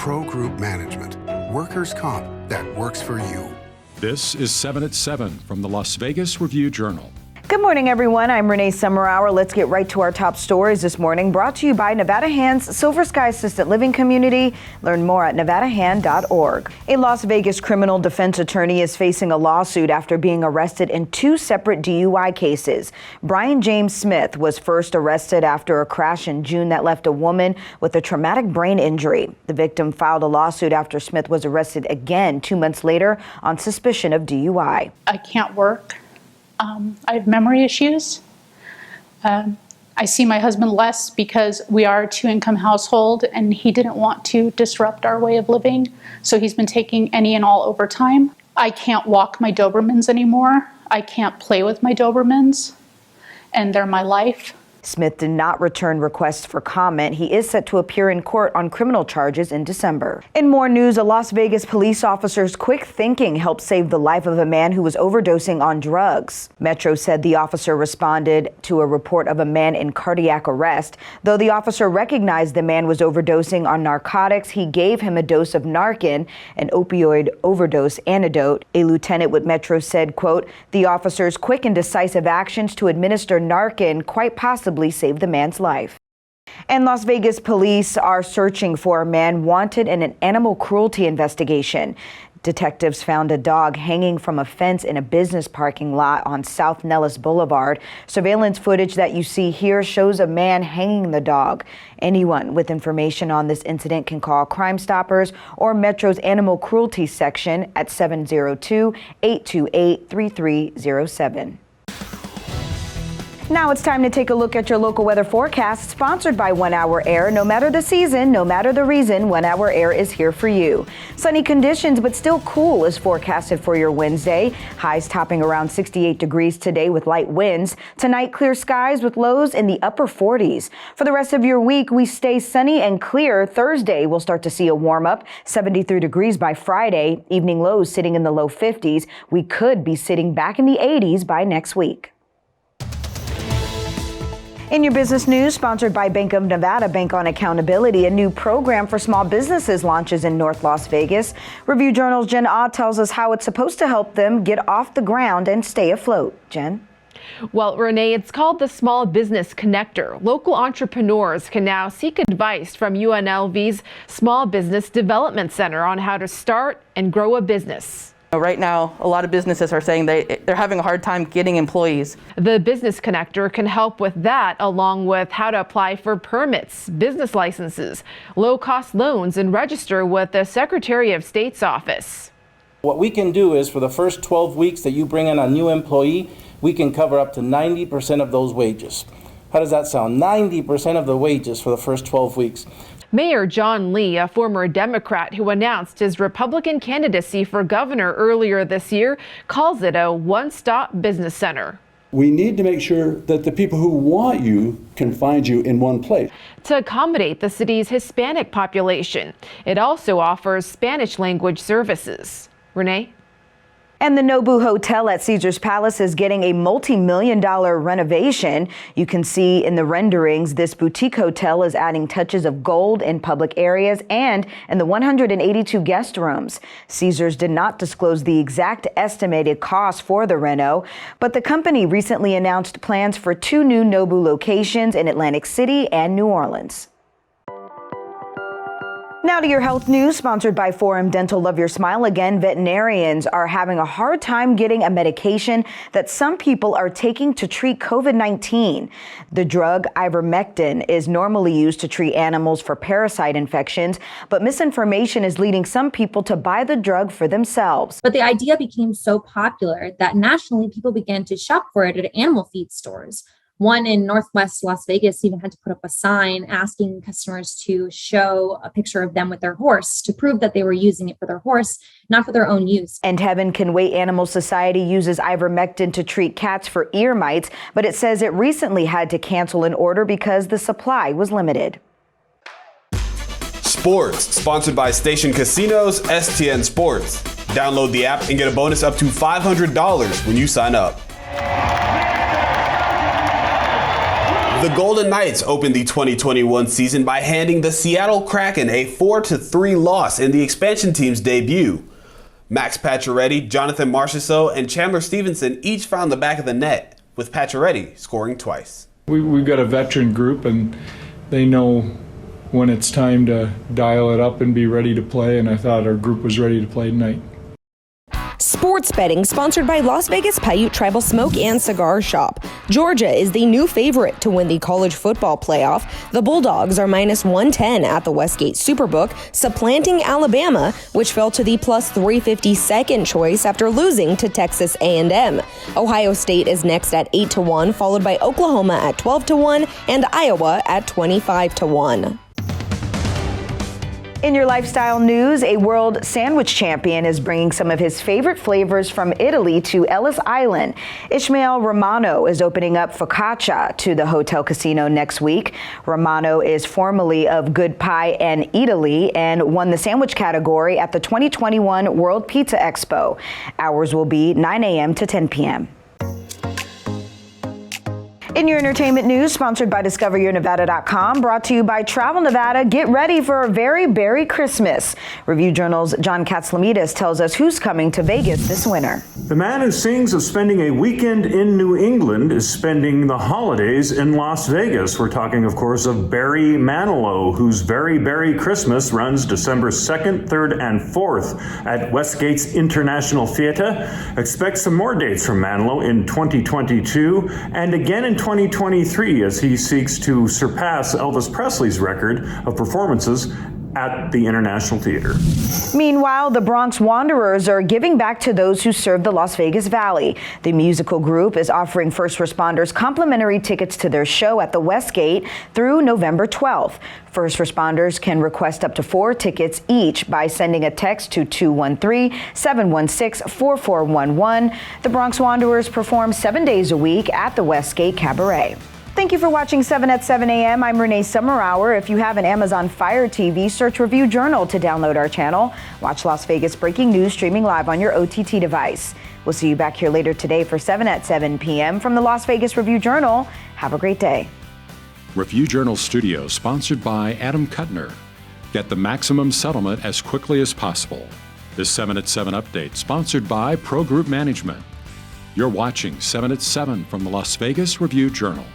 Pro Group Management. Workers' comp that works for you. This is 7 at 7 from the Las Vegas Review-Journal. Good morning, everyone. I'm Renee Summerhour. Let's get right to our top stories this morning, brought to you by Nevada Hand's Silver Sky Assisted Living Community. Learn more at nevadahand.org. A Las Vegas criminal defense attorney is facing a lawsuit after being arrested in two separate DUI cases. Brian James Smith was first arrested after a crash in June that left a woman with a traumatic brain injury. The victim filed a lawsuit after Smith was arrested again 2 months later on suspicion of DUI. I can't work. I have memory issues. I see my husband less because we are a two-income household and he didn't want to disrupt our way of living. So he's been taking any and all overtime. I can't walk my Dobermans anymore. I can't play with my Dobermans, and they're my life. Smith did not return requests for comment. He is set to appear in court on criminal charges in December. In more news, a Las Vegas police officer's quick thinking helped save the life of a man who was overdosing on drugs. Metro said the officer responded to a report of a man in cardiac arrest. Though the officer recognized the man was overdosing on narcotics, he gave him a dose of Narcan, an opioid overdose antidote. A lieutenant with Metro said, quote, "The officer's quick and decisive actions to administer Narcan quite possibly saved the man's life." And Las Vegas police are searching for a man wanted in an animal cruelty investigation. Detectives found a dog hanging from a fence in a business parking lot on South Nellis Boulevard. Surveillance footage that you see here shows a man hanging the dog. Anyone with information on this incident can call Crime Stoppers or Metro's Animal Cruelty section at 702-828-3307. Now it's time to take a look at your local weather forecast, sponsored by 1 Hour Air. No matter the season, no matter the reason, 1 Hour Air is here for you. Sunny conditions, but still cool is forecasted for your Wednesday. Highs topping around 68 degrees today with light winds. Tonight, clear skies with lows in the upper 40s. For the rest of your week, we stay sunny and clear. Thursday, we'll start to see a warm up, 73 degrees by Friday. Evening lows sitting in the low 50s. We could be sitting back in the 80s by next week. In your business news, sponsored by Bank of Nevada, Bank on Accountability, a new program for small businesses launches in North Las Vegas. Review Journal's Jen Ah tells us how it's supposed to help them get off the ground and stay afloat. Jen? Well, Renee, it's called the Small Business Connector. Local entrepreneurs can now seek advice from UNLV's Small Business Development Center on how to start and grow a business. Right now, a lot of businesses are saying they're having a hard time getting employees. The Business Connector can help with that, along with how to apply for permits, business licenses, low-cost loans, and register with the Secretary of State's office. What we can do is for the first 12 weeks that you bring in a new employee, we can cover up to 90% of those wages. How does that sound? 90% of the wages for the first 12 weeks. Mayor John Lee, a former Democrat who announced his Republican candidacy for governor earlier this year, calls it a one-stop business center. We need to make sure that the people who want you can find you in one place. To accommodate the city's Hispanic population, it also offers Spanish language services. Renee? And the Nobu Hotel at Caesars Palace is getting a multi-million-dollar renovation. You can see in the renderings, this boutique hotel is adding touches of gold in public areas and in the 182 guest rooms. Caesars did not disclose the exact estimated cost for the reno, but the company recently announced plans for 2 new Nobu locations in Atlantic City and New Orleans. Now to your health news, sponsored by Forum Dental. Love your smile again. Veterinarians are having a hard time getting a medication that some people are taking to treat COVID-19. The drug Ivermectin is normally used to treat animals for parasite infections, but misinformation is leading some people to buy the drug for themselves. But the idea became so popular that nationally people began to shop for it at animal feed stores. One in Northwest Las Vegas even had to put up a sign asking customers to show a picture of them with their horse to prove that they were using it for their horse, not for their own use. And Heaven Can Wait Animal Society uses ivermectin to treat cats for ear mites, but it says it recently had to cancel an order because the supply was limited. Sports, sponsored by Station Casinos, STN Sports. Download the app and get a bonus up to $500 when you sign up. The Golden Knights opened the 2021 season by handing the Seattle Kraken a 4-3 loss in the expansion team's debut. Max Pacioretty, Jonathan Marchessault, and Chandler Stevenson each found the back of the net, with Pacioretty scoring twice. We've got a veteran group, and they know when it's time to dial it up and be ready to play, and I thought our group was ready to play tonight. Sports betting sponsored by Las Vegas Paiute Tribal Smoke and Cigar Shop. Georgia is the new favorite to win the college football playoff. The Bulldogs are -110 at the Westgate SuperBook, supplanting Alabama, which fell to the +350 second choice after losing to Texas A&M. Ohio State is next at 8-1, followed by Oklahoma at 12-1 and Iowa at 25-1. In your lifestyle news, a world sandwich champion is bringing some of his favorite flavors from Italy to Ellis Island. Ishmael Romano is opening up focaccia to the Hotel Casino next week. Romano is formerly of Good Pie and Eataly and won the sandwich category at the 2021 World Pizza Expo. Hours will be 9 a.m. to 10 p.m. In your entertainment news, sponsored by DiscoverYourNevada.com, brought to you by Travel Nevada. Get ready for a very berry Christmas. Review Journal's John Katzlamidas tells us who's coming to Vegas this winter. The man who sings of spending a weekend in New England is spending the holidays in Las Vegas. We're talking, of course, of Barry Manilow, whose Very Berry Christmas runs December 2nd, 3rd, and 4th at Westgate's International Theater. Expect some more dates from Manilow in 2022 and again in 2023 as he seeks to surpass Elvis Presley's record of performances at the International Theater. Meanwhile, the Bronx Wanderers are giving back to those who serve the Las Vegas Valley. The musical group is offering first responders complimentary tickets to their show at the Westgate through November 12th. First responders can request up to 4 tickets each by sending a text to 213-716-4411. The Bronx Wanderers perform 7 days a week at the Westgate Cabaret. Thank you for watching 7 at 7 a.m. I'm Renee Summerhour. If you have an Amazon Fire TV, search Review Journal to download our channel. Watch Las Vegas breaking news streaming live on your OTT device. We'll see you back here later today for 7 at 7 p.m. from the Las Vegas Review Journal. Have a great day. Review Journal Studio, sponsored by Adam Kuttner. Get the maximum settlement as quickly as possible. This 7 at 7 update, sponsored by Pro Group Management. You're watching 7 at 7 from the Las Vegas Review Journal.